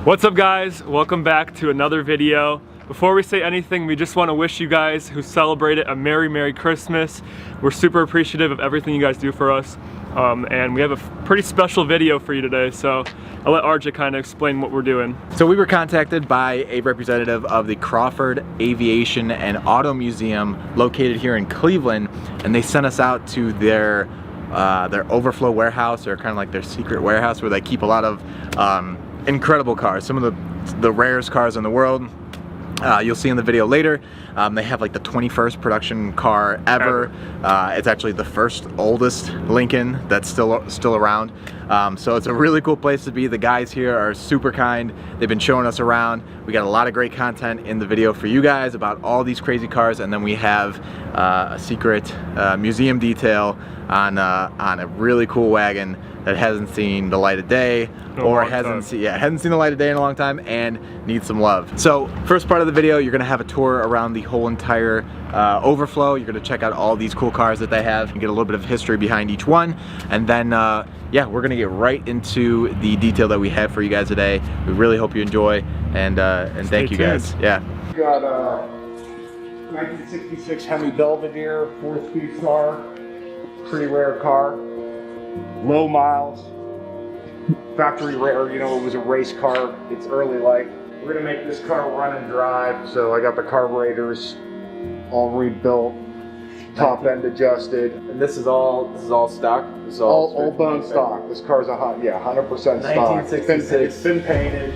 What's up guys? Welcome back to another video. Before we say anything, we just want to wish you guys who celebrated a Merry Christmas. We're super appreciative of everything you guys do for us. And we have a pretty special video for you today, so I'll let RJ kind of explain what we're doing. So we were contacted by a representative of the Crawford Aviation and Auto Museum located here in Cleveland, and they sent us out to their overflow warehouse, or kind of like their secret warehouse where they keep a lot of incredible cars, some of the rarest cars in the world. You'll see in the video later. They have like the 21st production car ever. It's actually the first oldest Lincoln that's still around. So it's a really cool place to be. The guys here are super kind. They've been showing us around. We got a lot of great content in the video for you guys about all these crazy cars, and then we have a secret museum detail on a really cool wagon that hasn't seen the light of day, or hasn't seen the light of day in a long time and needs some love. So first part of the video, you're gonna have a tour around the whole entire overflow. You're gonna check out all these cool cars that they have and get a little bit of history behind each one, and then yeah, we're gonna get right into the detail that we have for you guys today. We really hope you enjoy, and thank you guys. Yeah. We got a 1966 Hemi Belvedere 4-speed car, pretty rare car. Low miles, factory rare, you know, it was a race car, it's early life. We're gonna make this car run and drive, so I got the carburetors all rebuilt, top end adjusted. And this is all stock? This is all bone stock. This car's 100% stock. 1966. It's been painted,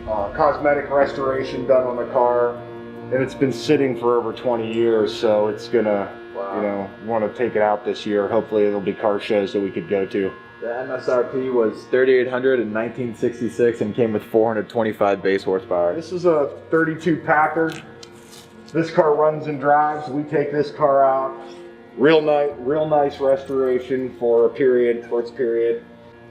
cosmetic restoration done on the car, and it's been sitting for over 20 years, so it's gonna, you know, want to take it out this year. Hopefully there'll be car shows that we could go to. The MSRP was $3,800 in 1966 and came with 425 base horsepower. This is a 32 Packard. This car runs and drives. We take this car out. Real nice restoration for its period.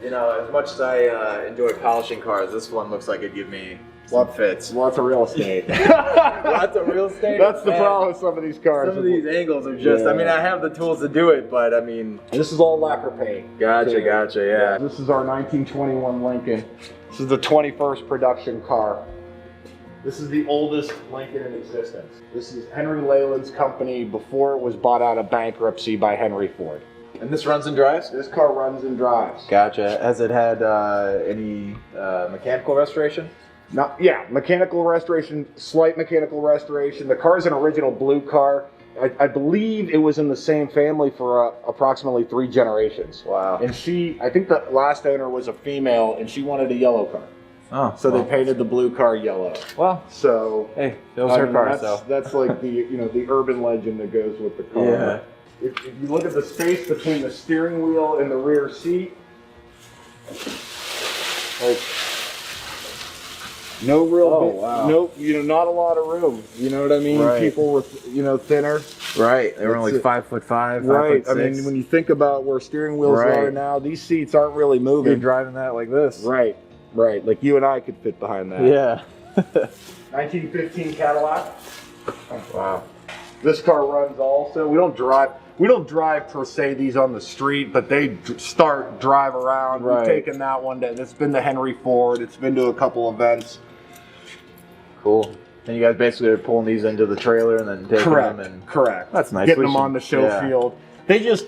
You know, as much as I enjoy polishing cars, this one looks like it'd give me some fits. Lots of real estate. Lots of real estate? That's the problem with some of these cars. Some of these angles are just, I mean, I have the tools to do it, but I mean... This is all lacquer paint. Gotcha, yeah. This is our 1921 Lincoln. This is the 21st production car. This is the oldest Lincoln in existence. This is Henry Leyland's company before it was bought out of bankruptcy by Henry Ford. And this runs and drives? This car runs and drives. Gotcha. Has it had any mechanical restoration? Mechanical restoration, slight mechanical restoration. The car is an original blue car. I believe it was in the same family for approximately 3 generations. Wow. And I think the last owner was a female, and she wanted a yellow car. Oh. So they painted the blue car yellow. Well. So hey, that was her car. That's like the urban legend that goes with the car. Yeah. If you look at the space between the steering wheel and the rear seat, like, no real, not a lot of room. You know what I mean? Right. People were, thinner. Right. They were only 5'5", Right. 5'6". I mean, when you think about where steering wheels are now, these seats aren't really moving. You're driving that like this. Right. Like you and I could fit behind that. Yeah. 1915 Cadillac. Wow. This car runs also. We don't drive per se these on the street, but they drive around. Right. We've taken that one to, it's been to Henry Ford. It's been to a couple events. Cool. And you guys basically are pulling these into the trailer and then taking them and... Correct. That's nice. Getting them on the show field. They just,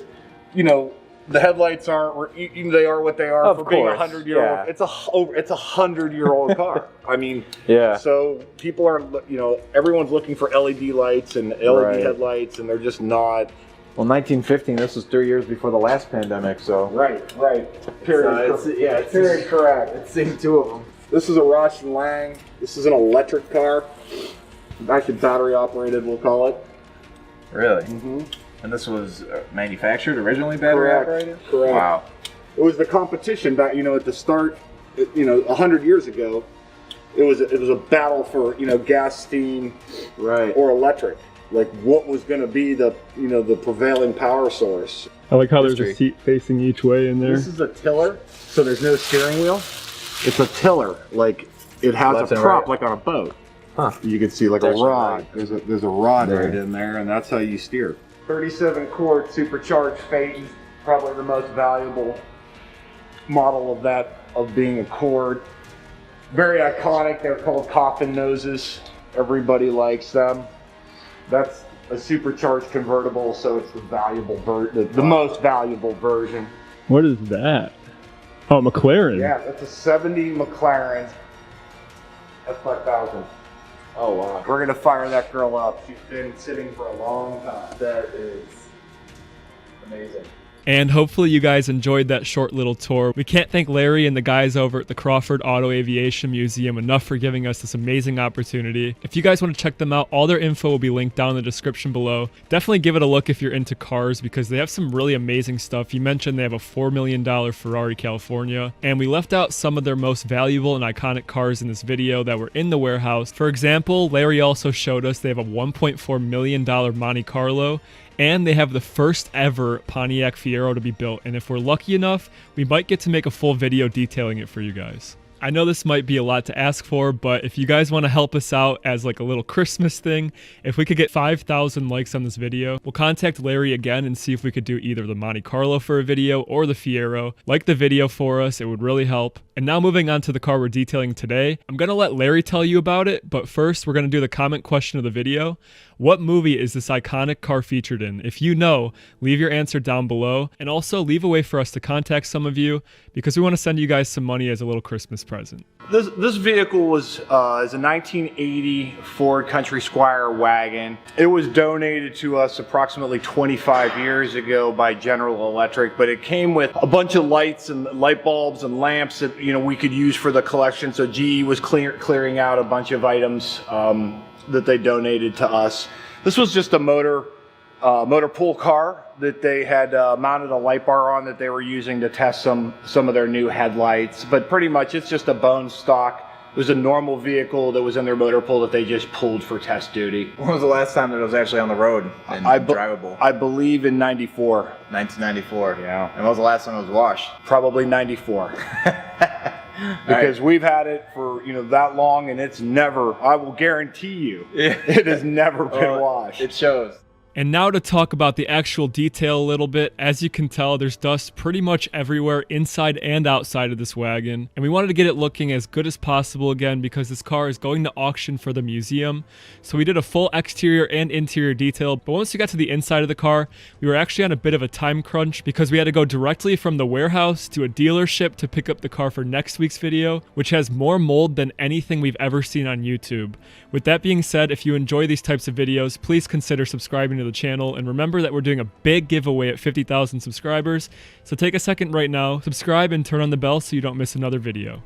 the headlights aren't, they are what they are for being a 100-year-old. It's a 100-year-old car. I mean, so people are, everyone's looking for LED lights and LED headlights, and they're just not. Well, 1915, this was 3 years before the last pandemic, so. Right. Period. It's very correct. It's seen 2 of them. This is a Roche and Lang. This is an electric car. Actually, battery operated, we'll call it. Really? Mm-hmm. And this was manufactured originally battery operated? Correct. Wow. It was the competition back, at the start, 100 years ago. It was a battle for, gas, steam, or electric. Like what was going to be the, the prevailing power source. I like how there's a seat facing each way in there. This is a tiller, so there's no steering wheel. It's a tiller, like it has a prop like on a boat. Huh. You can see like a rod. There's a rod right in there, and that's how you steer. 37 quart supercharged Phaeton, probably the most valuable model of being a Cord. Very iconic. They're called coffin noses. Everybody likes them. That's a supercharged convertible, so it's the most valuable version. What is that? Oh, McLaren. Yeah, that's a 70 McLaren F5000. Oh wow. We're gonna fire that girl up. She's been sitting for a long time. That is amazing. And hopefully you guys enjoyed that short little tour. We can't thank Larry and the guys over at the Crawford Auto Aviation Museum enough for giving us this amazing opportunity. If you guys want to check them out, all their info will be linked down in the description below. Definitely give it a look if you're into cars because they have some really amazing stuff. You mentioned they have a $4 million Ferrari California, and we left out some of their most valuable and iconic cars in this video that were in the warehouse. For example, Larry also showed us they have a $1.4 million Monte Carlo, and they have the first ever Pontiac Fiero to be built, and if we're lucky enough, we might get to make a full video detailing it for you guys. I know this might be a lot to ask for, but if you guys want to help us out as like a little Christmas thing, if we could get 5,000 likes on this video, we'll contact Larry again and see if we could do either the Monte Carlo for a video or the Fiero. Like the video for us, it would really help. And now moving on to the car we're detailing today, I'm going to let Larry tell you about it, but first we're going to do the comment question of the video. What movie is this iconic car featured in? If you know, leave your answer down below, and also leave a way for us to contact some of you because we want to send you guys some money as a little Christmas present. This vehicle is a 1980 Ford Country Squire wagon. It was donated to us approximately 25 years ago by General Electric, but it came with a bunch of lights and light bulbs and lamps that we could use for the collection. So GE was clearing out a bunch of items that they donated to us. This was just a motor pool car that they had mounted a light bar on that they were using to test some of their new headlights. But pretty much it's just a bone stock. It was a normal vehicle that was in their motor pool that they just pulled for test duty. When was the last time that it was actually on the road and drivable? I believe in 94. 1994. Yeah. And when was the last time it was washed? Probably 94. Because we've had it for that long, and it's never, I will guarantee you, it has never been washed. It shows. And now to talk about the actual detail a little bit. As you can tell, there's dust pretty much everywhere inside and outside of this wagon. And we wanted to get it looking as good as possible again because this car is going to auction for the museum. So we did a full exterior and interior detail. But once we got to the inside of the car, we were actually on a bit of a time crunch because we had to go directly from the warehouse to a dealership to pick up the car for next week's video, which has more mold than anything we've ever seen on YouTube. With that being said, if you enjoy these types of videos, please consider subscribing to the channel, and remember that we're doing a big giveaway at 50,000 subscribers, so take a second right now, subscribe and turn on the bell so you don't miss another video.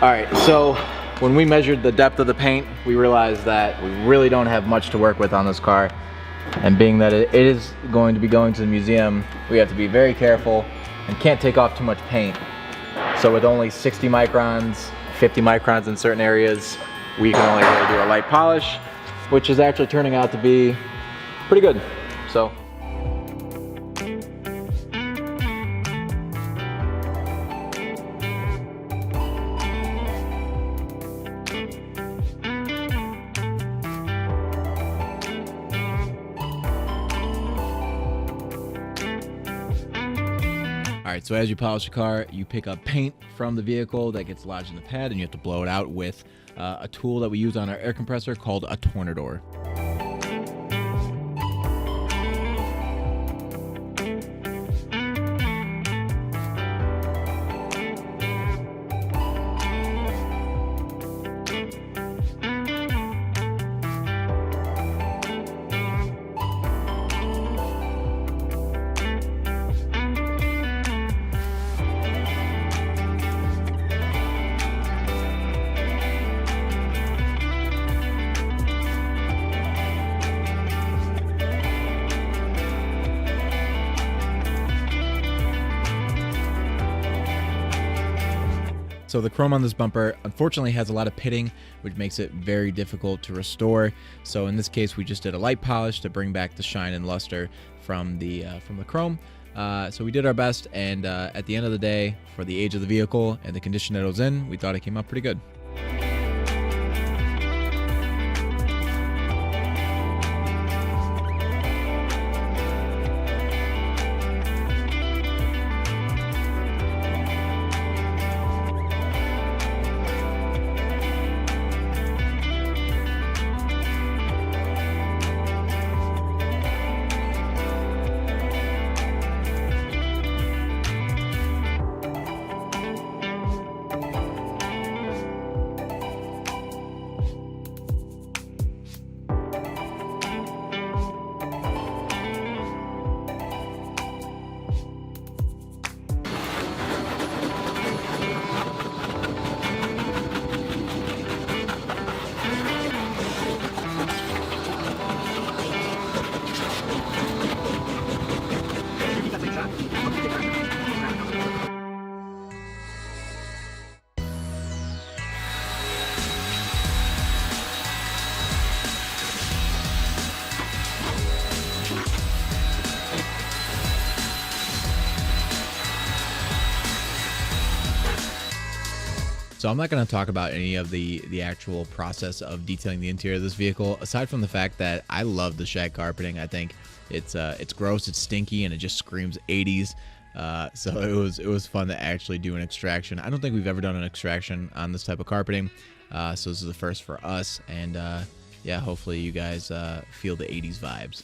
All right, so when we measured the depth of the paint, we realized that we really don't have much to work with on this car. And being that it is going to be going to the museum, we have to be very careful and can't take off too much paint. So with only 60 microns, 50 microns in certain areas, we can only really do a light polish, which is actually turning out to be pretty good. So. Alright, so as you polish the car, you pick up paint from the vehicle that gets lodged in the pad, and you have to blow it out with a tool that we use on our air compressor called a tornador. So the chrome on this bumper unfortunately has a lot of pitting, which makes it very difficult to restore. So in this case, we just did a light polish to bring back the shine and luster from the chrome. So we did our best, and at the end of the day, for the age of the vehicle and the condition that it was in, we thought it came out pretty good. So I'm not going to talk about any of the actual process of detailing the interior of this vehicle, aside from the fact that I love the shag carpeting. I think it's gross, it's stinky, and it just screams 80s. So it was fun to actually do an extraction. I don't think we've ever done an extraction on this type of carpeting, so this is the first for us. And yeah, hopefully you guys feel the 80s vibes.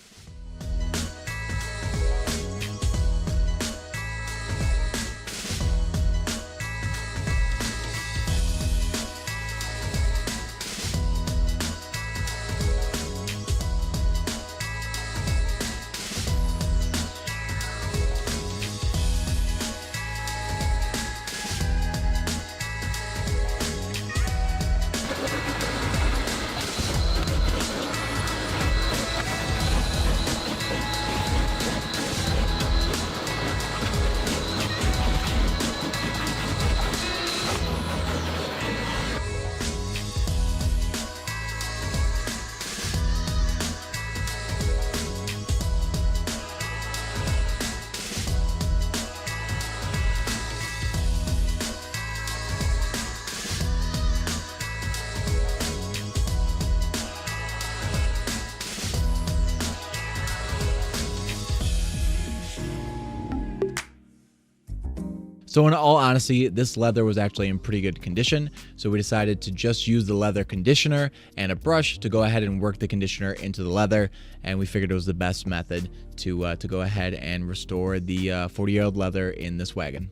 So in all honesty, this leather was actually in pretty good condition, so we decided to just use the leather conditioner and a brush to go ahead and work the conditioner into the leather, and we figured it was the best method to go ahead and restore the 40-year-old leather in this wagon.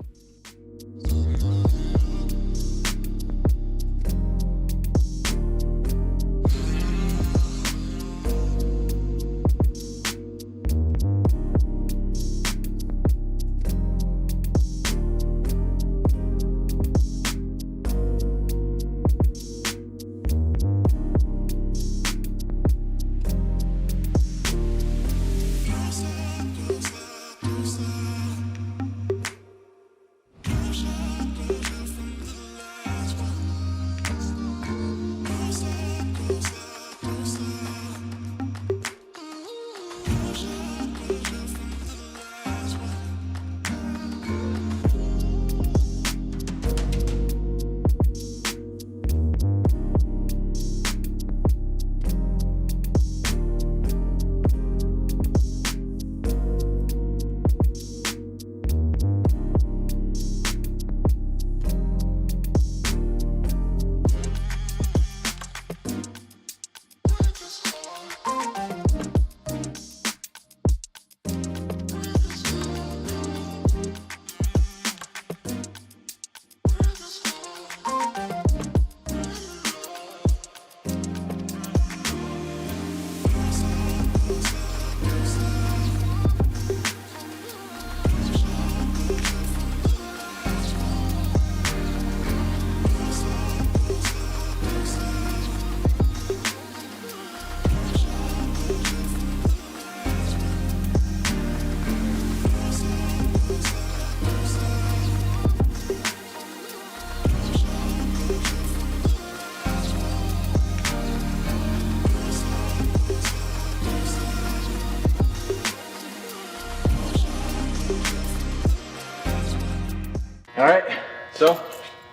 All right, so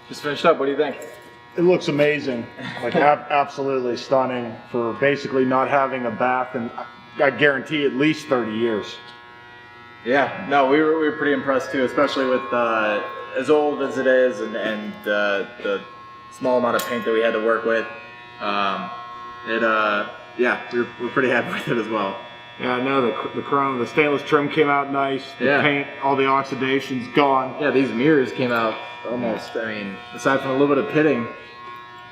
just finished up. What do you think? It looks amazing, like absolutely stunning for basically not having a bath in, I guarantee, at least 30 years. Yeah, no, we were pretty impressed too, especially with as old as it is and the small amount of paint that we had to work with. Yeah, we're pretty happy with it as well. Yeah, I know the chrome, the stainless trim came out nice. The paint, all the oxidation's gone. Yeah, these mirrors came out almost. I mean, aside from a little bit of pitting,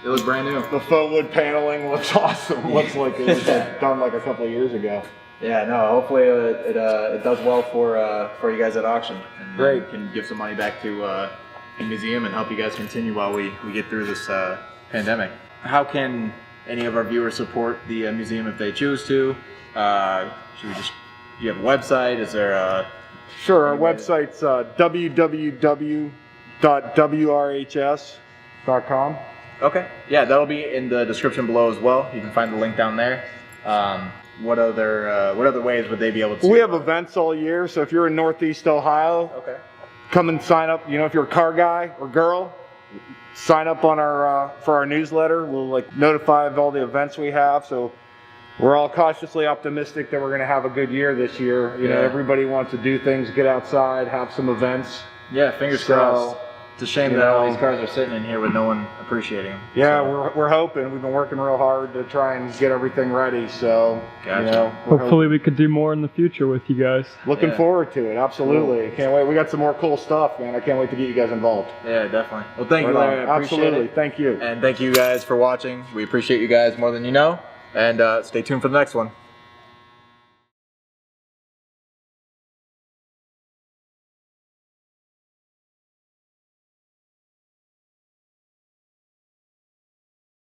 it looks brand new. The faux wood paneling looks awesome. Looks like it was done like a couple of years ago. Yeah, no. Hopefully it does well for you guys at auction. And Great. We can give some money back to the museum and help you guys continue while we get through this pandemic. How can any of our viewers support the museum if they choose to? Do you have a website? Is there a... Sure, our website's www.wrhs.com. Okay. Yeah, that'll be in the description below as well. You can find the link down there. What other ways would they be able to? We have events all year, so if you're in Northeast Ohio, Okay. come and sign up. You know, if you're a car guy or girl, sign up on our for our newsletter. We'll notify of all the events we have. So we're all cautiously optimistic that we're going to have a good year this year. You know, everybody wants to do things, get outside, have some events. Yeah, fingers crossed. It's a shame that all these cars are sitting in here with no one appreciating them. Yeah, we're hoping. We've been working real hard to try and get everything ready. So, Gotcha. Hopefully we could do more in the future with you guys. Looking forward to it. Absolutely. Can't wait. We got some more cool stuff, man. I can't wait to get you guys involved. Yeah, definitely. Well, thank you, Larry. I appreciate Absolutely. it. Thank you. And thank you guys for watching. We appreciate you guys more than you know. And stay tuned for the next one.